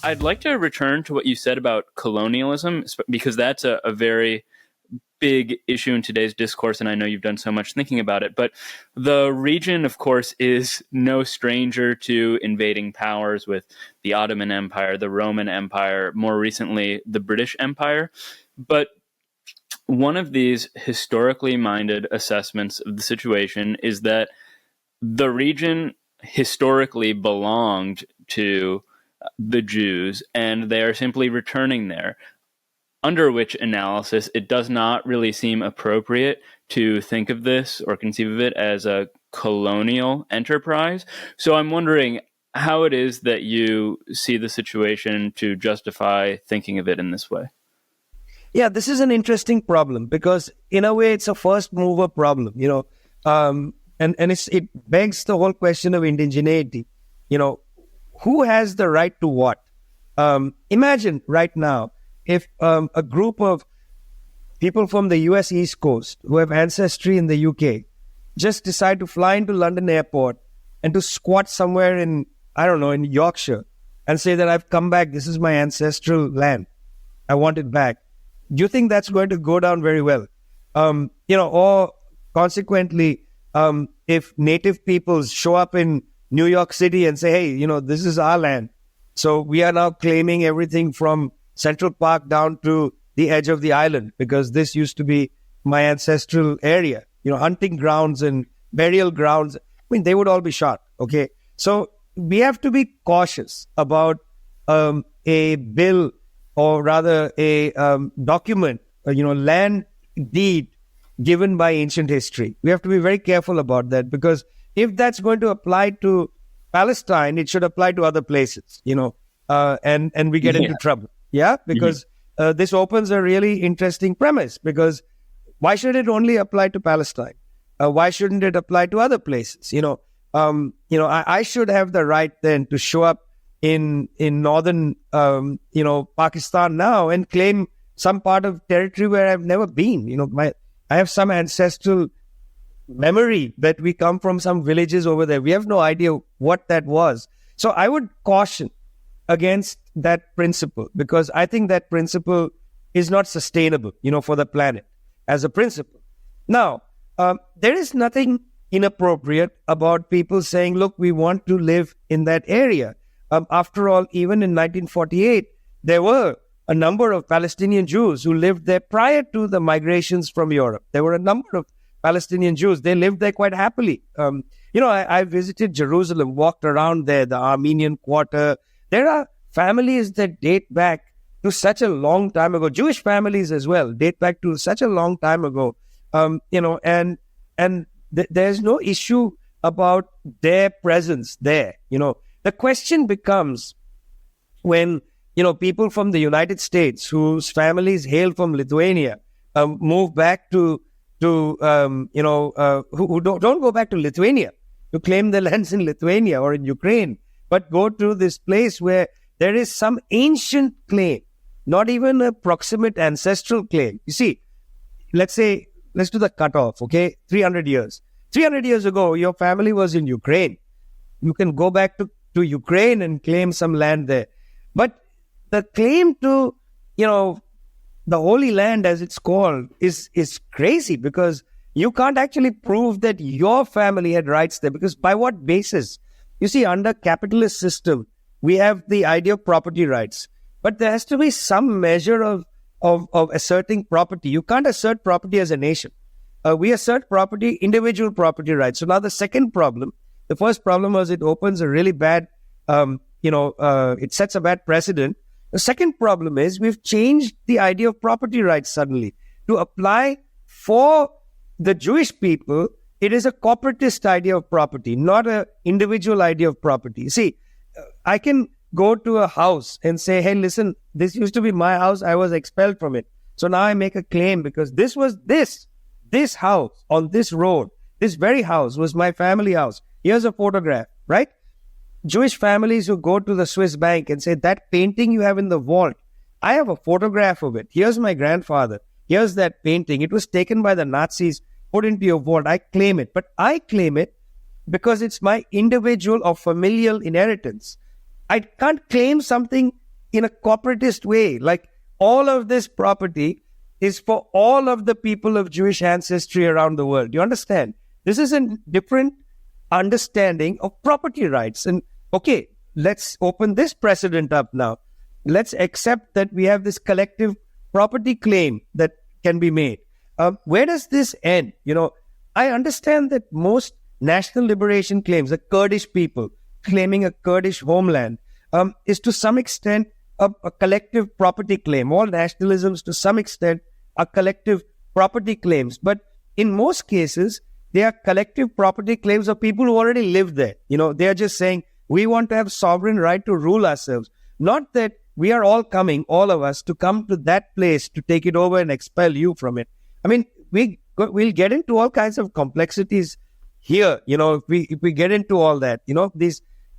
I'd like to return to what you said about colonialism, because that's a very big issue in today's discourse, and I know you've done so much thinking about it. But the region, of course, is no stranger to invading powers with the Ottoman Empire, the Roman Empire, more recently, the British Empire. But one of these historically minded assessments of the situation is that the region historically belonged to the Jews, and they are simply returning there. Under which analysis, it does not really seem appropriate to think of this or conceive of it as a colonial enterprise. So I'm wondering how it is that you see the situation to justify thinking of it in this way. Yeah, this is an interesting problem because in a way it's a first mover problem, and it begs the whole question of indigeneity. Who has the right to what? Imagine right now, if a group of people from the US East Coast who have ancestry in the UK just decide to fly into London airport and to squat somewhere in Yorkshire and say that I've come back, this is my ancestral land, I want it back. Do you think that's going to go down very well? Or consequently, if native peoples show up in New York City and say, hey, this is our land. So we are now claiming everything from Central Park down to the edge of the island because this used to be my ancestral area, hunting grounds and burial grounds. I mean, they would all be shot. Okay. So we have to be cautious about a bill or rather a document, land deed given by ancient history. We have to be very careful about that because if that's going to apply to Palestine, it should apply to other places, and we get into trouble. Yeah, because this opens a really interesting premise because why should it only apply to Palestine? Why shouldn't it apply to other places? I should have the right then to show up in northern, Pakistan now and claim some part of territory where I've never been. I have some ancestral memory that we come from some villages over there. We have no idea what that was. So I would caution against that principle because I think that principle is not sustainable, for the planet as a principle. Now, there is nothing inappropriate about people saying, look, we want to live in that area. After all, even in 1948, there were a number of Palestinian Jews who lived there prior to the migrations from Europe. There were a number of Palestinian Jews. They lived there quite happily. I visited Jerusalem, walked around there, the Armenian Quarter. There are families that date back to such a long time ago. Jewish families as well date back to such a long time ago. There's no issue about their presence there. The question becomes when, people from the United States whose families hail from Lithuania move back who don't go back to Lithuania to claim their lands in Lithuania or in Ukraine, but go to this place where there is some ancient claim, not even a proximate ancestral claim. You see, let's do the cutoff, okay? 300 years. 300 years ago, your family was in Ukraine. You can go back to Ukraine and claim some land there. But the claim to, the Holy Land, as it's called, is crazy because you can't actually prove that your family had rights there. Because by what basis? You see, under capitalist system, we have the idea of property rights. But there has to be some measure of asserting property. You can't assert property as a nation. We assert property, individual property rights. So now the second problem, the first problem was it opens a really bad, it sets a bad precedent. The second problem is we've changed the idea of property rights suddenly to apply for the Jewish people. It is a corporatist idea of property, not an individual idea of property. See, I can go to a house and say, hey, listen, this used to be my house. I was expelled from it. So now I make a claim because this house on this road, this very house was my family house. Here's a photograph, right? Jewish families who go to the Swiss bank and say, that painting you have in the vault, I have a photograph of it. Here's my grandfather. Here's that painting. It was taken by the Nazis, put into your vault. I claim it. But I claim it because it's my individual or familial inheritance. I can't claim something in a corporatist way. Like all of this property is for all of the people of Jewish ancestry around the world. You understand? This is a different understanding of property rights. And okay, let's open this precedent up now. Let's accept that we have this collective property claim that can be made. Where does this end? I understand that most national liberation claims, the Kurdish people claiming a Kurdish homeland, is to some extent a collective property claim. All nationalisms to some extent are collective property claims. But in most cases, they are collective property claims of people who already live there. They are just saying, we want to have sovereign right to rule ourselves. Not that we are all coming, all of us, to come to that place to take it over and expel you from it. I mean, we'll get into all kinds of complexities here, if we get into all that,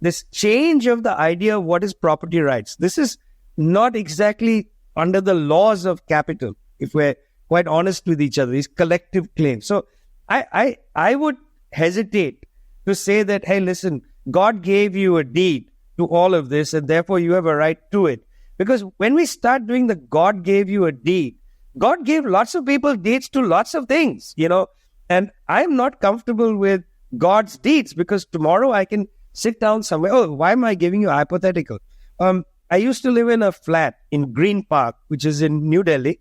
this change of the idea of what is property rights. This is not exactly under the laws of capital, if we're quite honest with each other, these collective claims. So I would hesitate to say that, hey, listen, God gave you a deed to all of this, and therefore you have a right to it. Because when we start doing the God gave you a deed, God gave lots of people deeds to lots of things, and I'm not comfortable with God's deeds, because tomorrow I can sit down somewhere. Oh, why am I giving you a hypothetical? I used to live in a flat in Green Park, which is in New Delhi.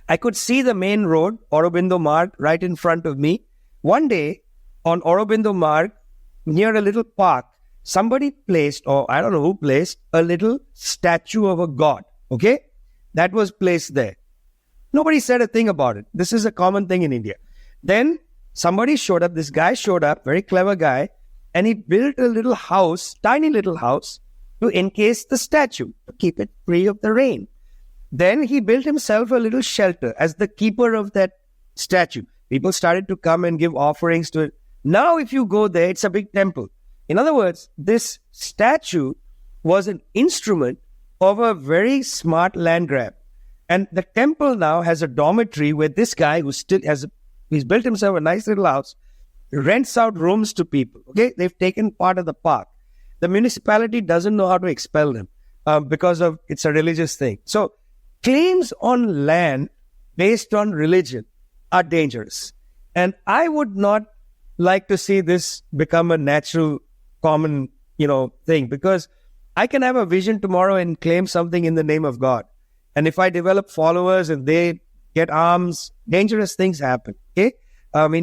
I could see the main road, Aurobindo Marg, right in front of me. One day on Aurobindo Marg, near a little park, somebody placed, or I don't know who placed, a little statue of a god. Okay? That was placed there. Nobody said a thing about it. This is a common thing in India. Then somebody showed up, this guy showed up, very clever guy, and he built a little house, tiny little house, to encase the statue, to keep it free of the rain. Then he built himself a little shelter as the keeper of that statue. People started to come and give offerings to it. Now if you go there, it's a big temple. In other words, this statue was an instrument of a very smart land grab. And the temple now has a dormitory where this guy who still he's built himself a nice little house, rents out rooms to people. Okay, they've taken part of the park. The municipality doesn't know how to expel them because of it's a religious thing. So claims on land based on religion are dangerous. And I would not like to see this become a natural, common, thing, because I can have a vision tomorrow and claim something in the name of God. And if I develop followers and they get arms, dangerous things happen. Okay?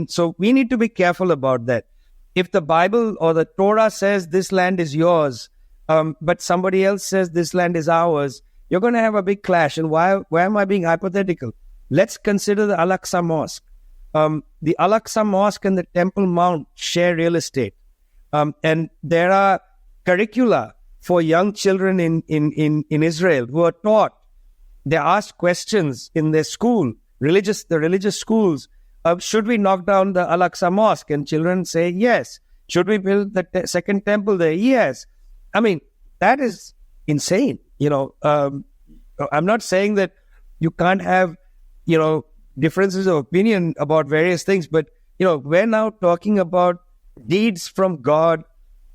So we need to be careful about that. If the Bible or the Torah says this land is yours, but somebody else says this land is ours, you're going to have a big clash. And why am I being hypothetical? Let's consider the Al-Aqsa Mosque. The Al-Aqsa Mosque and the Temple Mount share real estate. And there are curricula for young children in Israel who are taught. They're asked questions in their school, the religious schools. Should we knock down the Al-Aqsa Mosque? And children say yes. Should we build the second temple there? Yes. I mean, that is insane. I'm not saying that you can't have, differences of opinion about various things, but, we're now talking about deeds from God,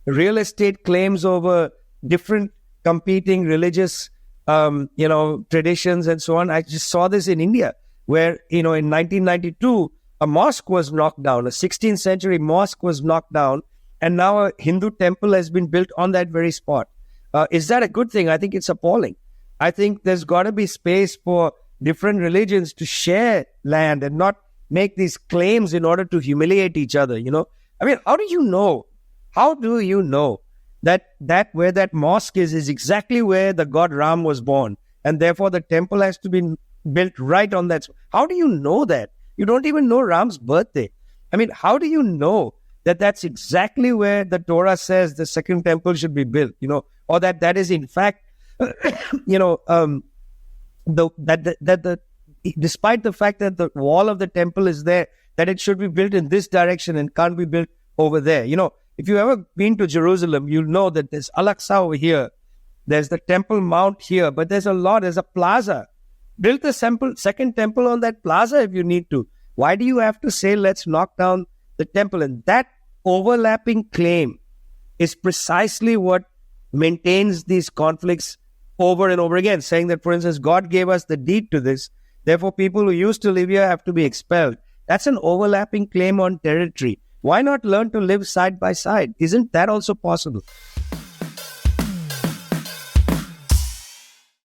real estate claims over different competing religious, traditions and so on. I just saw this in India where, in 1992, a mosque was knocked down, a 16th century mosque was knocked down, and now a Hindu temple has been built on that very spot. Is that a good thing? I think it's appalling. I think there's got to be space for different religions to share land and not make these claims in order to humiliate each other, I mean, how do you know? How do you know that where that mosque is exactly where the god Ram was born, and therefore the temple has to be built right on that? How do you know that? You don't even know Ram's birthday. I mean, how do you know that that's exactly where the Torah says the second temple should be built, or that is in fact, despite the fact that the wall of the temple is there, that it should be built in this direction and can't be built over there. If you've ever been to Jerusalem, you'll know that there's Al-Aqsa over here. There's the Temple Mount here, but there's a plaza. Build the second temple on that plaza if you need to. Why do you have to say, let's knock down the temple? And that overlapping claim is precisely what maintains these conflicts over and over again, saying that, for instance, God gave us the deed to this. Therefore, people who used to live here have to be expelled. That's an overlapping claim on territory. Why not learn to live side by side? Isn't that also possible?